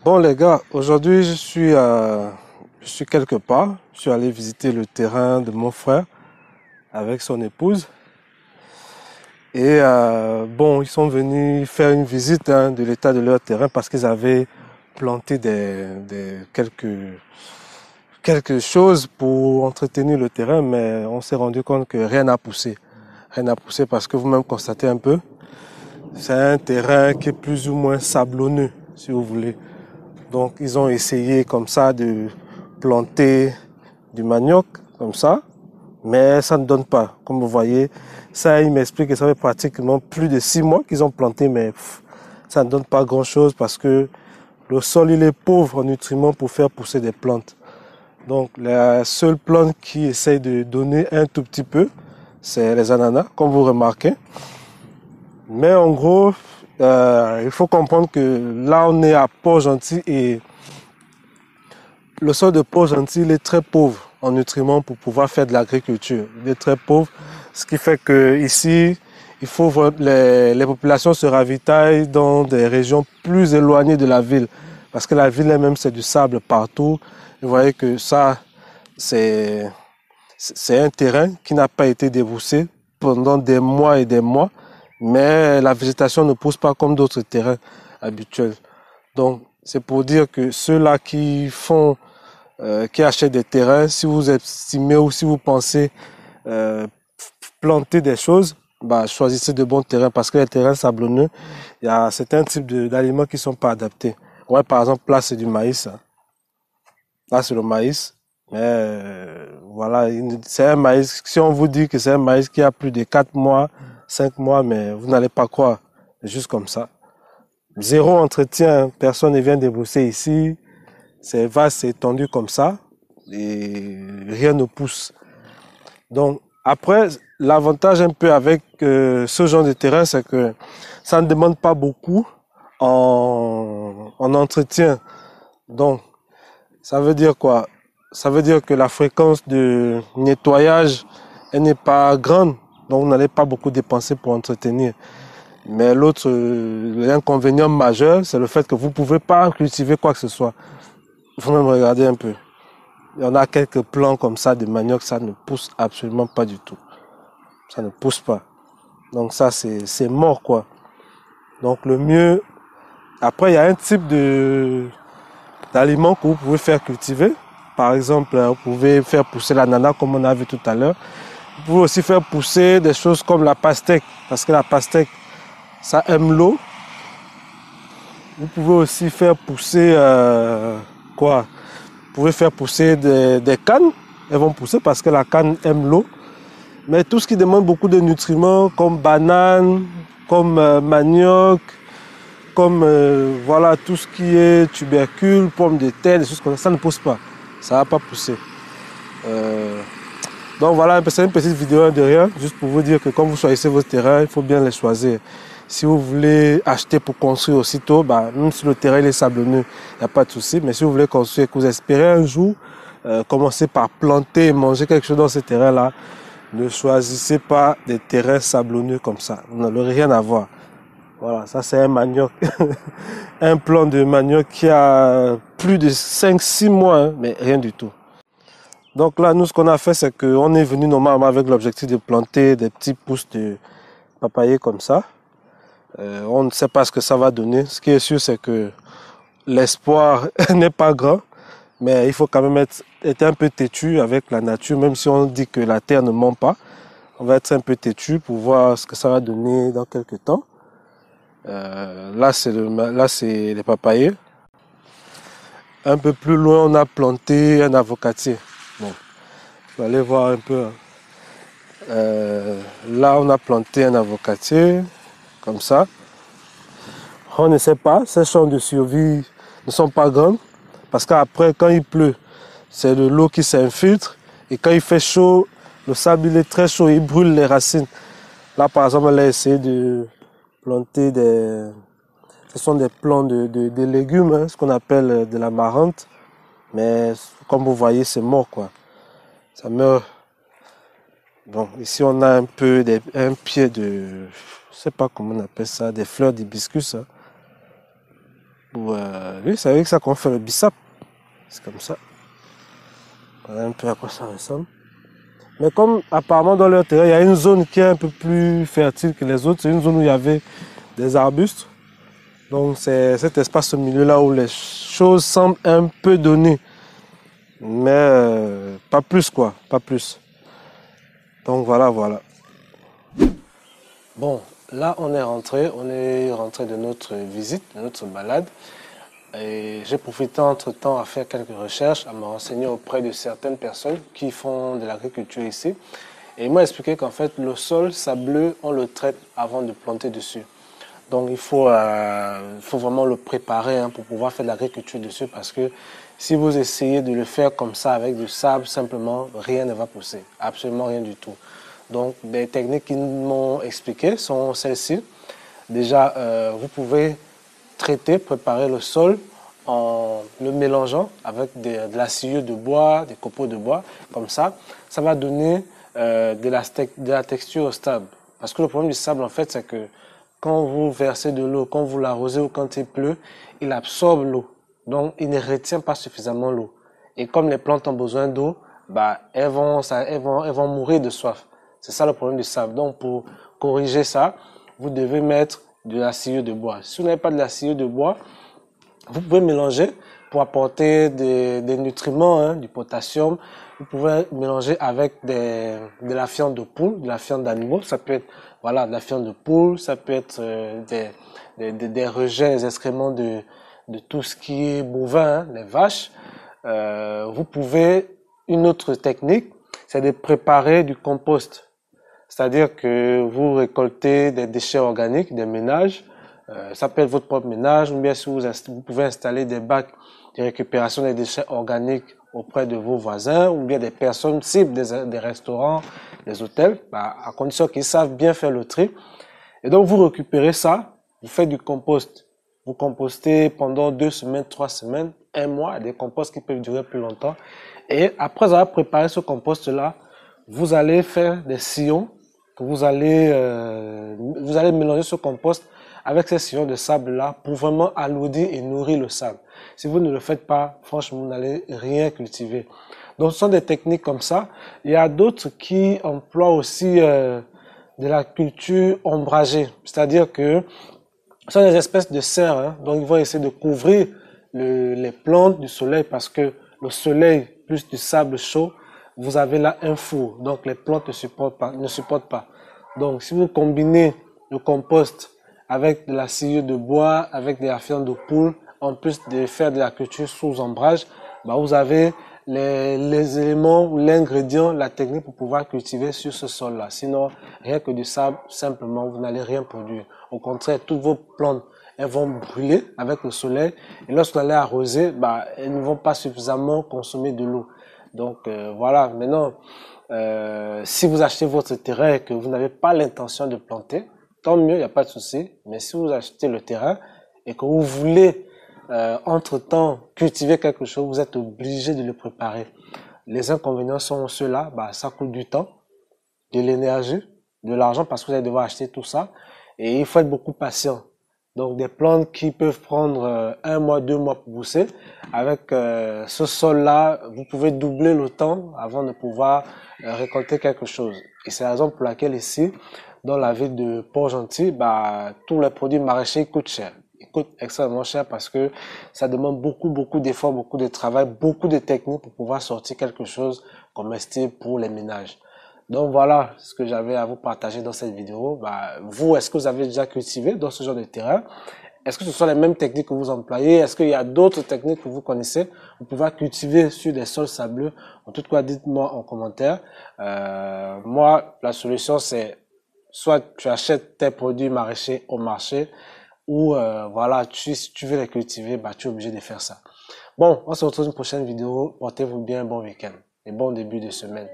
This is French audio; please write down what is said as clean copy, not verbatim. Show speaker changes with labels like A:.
A: Bon les gars, aujourd'hui je suis quelque part. Je suis allé visiter le terrain de mon frère avec son épouse. Et bon, ils sont venus faire une visite de l'état de leur terrain parce qu'ils avaient planté quelque chose pour entretenir le terrain, mais on s'est rendu compte que rien n'a poussé. Rien n'a poussé parce que vous-même constatez un peu, c'est un terrain qui est plus ou moins sablonneux, si vous voulez. Donc ils ont essayé comme ça de planter du manioc, comme ça, mais ça ne donne pas. Comme vous voyez, ça, il m'explique que ça fait pratiquement plus de 6 mois qu'ils ont planté, mais ça ne donne pas grand-chose parce que le sol, il est pauvre en nutriments pour faire pousser des plantes. Donc la seule plante qui essaye de donner un tout petit peu, c'est les ananas, comme vous remarquez. Mais en gros, il faut comprendre que là, on est à Port-Gentil et le sol de Port-Gentil est très pauvre en nutriments pour pouvoir faire de l'agriculture. Il est très pauvre, ce qui fait que ici, il faut les populations se ravitaillent dans des régions plus éloignées de la ville, parce que la ville elle-même c'est du sable partout. Vous voyez que ça, c'est un terrain qui n'a pas été déboussé pendant des mois et des mois, mais la végétation ne pousse pas comme d'autres terrains habituels. Donc, c'est pour dire que ceux-là qui achètent des terrains, si vous estimez ou si vous pensez euh, planter des choses, bah, choisissez de bons terrains parce que les terrains sablonneux, il y a certains types d'aliments qui ne sont pas adaptés. Ouais, par exemple, là, c'est du maïs. Hein. Là, c'est le maïs. Mais voilà, c'est un maïs. Si on vous dit que c'est un maïs qui a plus de 4 mois, 5 mois, mais vous n'allez pas croire. Juste comme ça. Zéro entretien, personne ne vient débrousser ici. C'est vaste, c'est étendu comme ça. Et rien ne pousse. Donc, après, l'avantage un peu avec ce genre de terrain, c'est que ça ne demande pas beaucoup en entretien. Donc, ça veut dire quoi? Ça veut dire que la fréquence de nettoyage, elle n'est pas grande. Donc, vous n'allez pas beaucoup dépenser pour entretenir. Mais l'inconvénient majeur, c'est le fait que vous ne pouvez pas cultiver quoi que ce soit. Il faut même regarder un peu. Il y en a quelques plants comme ça de manioc, ça ne pousse absolument pas du tout. Ça ne pousse pas. Donc ça, c'est mort, quoi. Donc le mieux... Après, il y a un type d'aliment que vous pouvez faire cultiver. Par exemple, vous pouvez faire pousser l'ananas, comme on a vu tout à l'heure. Vous pouvez aussi faire pousser des choses comme la pastèque, parce que la pastèque, ça aime l'eau. Vous pouvez aussi faire pousser... quoi? Vous pouvez faire pousser des cannes. Elles vont pousser parce que la canne aime l'eau. Mais tout ce qui demande beaucoup de nutriments, comme banane, comme manioc, comme voilà, tout ce qui est tubercule, pommes de terre, des choses comme ça ne pousse pas. Ça ne va pas pousser. Donc voilà, c'est une petite vidéo de rien, juste pour vous dire que quand vous choisissez vos terrains, il faut bien les choisir. Si vous voulez acheter pour construire aussitôt, bah, même si le terrain est sablonneux, il n'y a pas de souci. Mais si vous voulez construire et que vous espérez un jour commencer par planter et manger quelque chose dans ce terrain-là, ne choisissez pas des terrains sablonneux comme ça. Vous n'aurez rien à voir. Voilà, ça c'est un manioc. Un plant de manioc qui a plus de 5-6 mois, hein, mais rien du tout. Donc là, nous, ce qu'on a fait, c'est qu'on est venu normalement avec l'objectif de planter des petits pousses de papayer comme ça. On ne sait pas ce que ça va donner. Ce qui est sûr, c'est que l'espoir n'est pas grand. Mais il faut quand même être un peu têtu avec la nature, même si on dit que la terre ne ment pas. On va être un peu têtu pour voir ce que ça va donner dans quelques temps. Là, c'est les papayers. Un peu plus loin, on a planté un avocatier. Bon, vous allez voir un peu. Là, on a planté un avocatier, comme ça. On ne sait pas, ces champs de survie ne sont pas grands, parce qu'après, quand il pleut, c'est de l'eau qui s'infiltre, et quand il fait chaud, le sable il est très chaud, il brûle les racines. Là, par exemple, on a essayé de planter ce sont des plants de légumes, hein, ce qu'on appelle de la marante, mais comme vous voyez, c'est mort, quoi. Ça meurt. Bon, ici, on a un peu un pied de, je sais pas comment on appelle ça, des fleurs d'hibiscus, hein. Oui, c'est avec ça qu'on fait le bissap. C'est comme ça. Voilà un peu à quoi ça ressemble. Mais comme apparemment dans leur terrain, il y a une zone qui est un peu plus fertile que les autres. C'est une zone où il y avait des arbustes. Donc c'est cet espace au milieu là où les choses semblent un peu données. Mais pas plus quoi, pas plus. Donc voilà, voilà. Bon, là on est rentré de notre visite, de notre balade. Et j'ai profité entre-temps à faire quelques recherches, à me renseigner auprès de certaines personnes qui font de l'agriculture ici. Et ils m'ont expliqué qu'en fait, le sol sableux, on le traite avant de planter dessus. Donc il faut vraiment le préparer hein, pour pouvoir faire de l'agriculture dessus parce que si vous essayez de le faire comme ça avec du sable, simplement, rien ne va pousser. Absolument rien du tout. Donc les techniques qu'ils m'ont expliquées sont celles-ci. Déjà, vous pouvez traiter, préparer le sol en le mélangeant avec de la sciure de bois, des copeaux de bois, comme ça. Ça va donner de la texture au sable. Parce que le problème du sable, en fait, c'est que quand vous versez de l'eau, quand vous l'arrosez ou quand il pleut, il absorbe l'eau. Donc, il ne retient pas suffisamment l'eau. Et comme les plantes ont besoin d'eau, bah, elles vont mourir de soif. C'est ça le problème du sable. Donc, pour corriger ça, vous devez mettre de la sciure de bois. Si vous n'avez pas de la sciure de bois, vous pouvez mélanger pour apporter des nutriments, hein, du potassium. Vous pouvez mélanger avec de la fiente de poule, de la fiente d'animaux. Ça peut être voilà, de la fiente de poule, ça peut être des rejets, des excréments de tout ce qui est bovin, hein, les vaches. Vous pouvez, une autre technique, c'est de préparer du compost. C'est-à-dire que vous récoltez des déchets organiques, des ménages, ça peut être votre propre ménage, ou bien si vous pouvez installer des bacs de récupération des déchets organiques auprès de vos voisins, ou bien des personnes cibles, des restaurants, des hôtels, bah, à condition qu'ils savent bien faire le tri. Et donc vous récupérez ça, vous faites du compost. Vous compostez pendant 2 semaines, 3 semaines, 1 mois, des composts qui peuvent durer plus longtemps. Et après avoir préparé ce compost-là, vous allez faire des sillons que vous allez mélanger ce compost avec ces sillons de sable-là pour vraiment alourdir et nourrir le sable. Si vous ne le faites pas, franchement, vous n'allez rien cultiver. Donc, ce sont des techniques comme ça. Il y a d'autres qui emploient aussi de la culture ombragée, c'est-à-dire que ce sont des espèces de serres, hein. Donc ils vont essayer de couvrir les plantes du soleil parce que le soleil plus du sable chaud, vous avez là un four, donc les plantes ne supportent pas. Donc si vous combinez le compost avec de la sciure de bois, avec de la fiente de poule, en plus de faire de la culture sous ombrage, bah vous avez les éléments ou l'ingrédient, la technique pour pouvoir cultiver sur ce sol-là. Sinon, rien que du sable, simplement, vous n'allez rien produire. Au contraire, toutes vos plantes, elles vont brûler avec le soleil. Et lorsque vous allez arroser, bah, elles ne vont pas suffisamment consommer de l'eau. Donc, voilà. Maintenant, si vous achetez votre terrain et que vous n'avez pas l'intention de planter, tant mieux, il n'y a pas de souci. Mais si vous achetez le terrain et que vous voulez entre-temps cultiver quelque chose, vous êtes obligé de le préparer. Les inconvénients sont ceux-là, bah, ça coûte du temps, de l'énergie, de l'argent parce que vous allez devoir acheter tout ça et il faut être beaucoup patient. Donc des plantes qui peuvent prendre 1 mois, 2 mois pour pousser, avec ce sol-là, vous pouvez doubler le temps avant de pouvoir récolter quelque chose. Et c'est la raison pour laquelle ici, dans la ville de Port-Gentil, bah, tous les produits maraîchers coûtent cher. Ils coûtent extrêmement cher parce que ça demande beaucoup d'efforts, beaucoup de travail, beaucoup de techniques pour pouvoir sortir quelque chose comestible pour les ménages. Donc voilà ce que j'avais à vous partager dans cette vidéo. Bah, vous, est-ce que vous avez déjà cultivé dans ce genre de terrain? Est-ce que ce sont les mêmes techniques que vous employez? Est-ce qu'il y a d'autres techniques que vous connaissez pour pouvoir cultiver sur des sols sableux? En tout cas, dites-moi en commentaire. Moi, la solution, c'est soit tu achètes tes produits maraîchers au marché ou voilà, si tu veux les cultiver, bah, tu es obligé de faire ça. Bon, on se retrouve dans une prochaine vidéo. Portez-vous bien, bon week-end et bon début de semaine.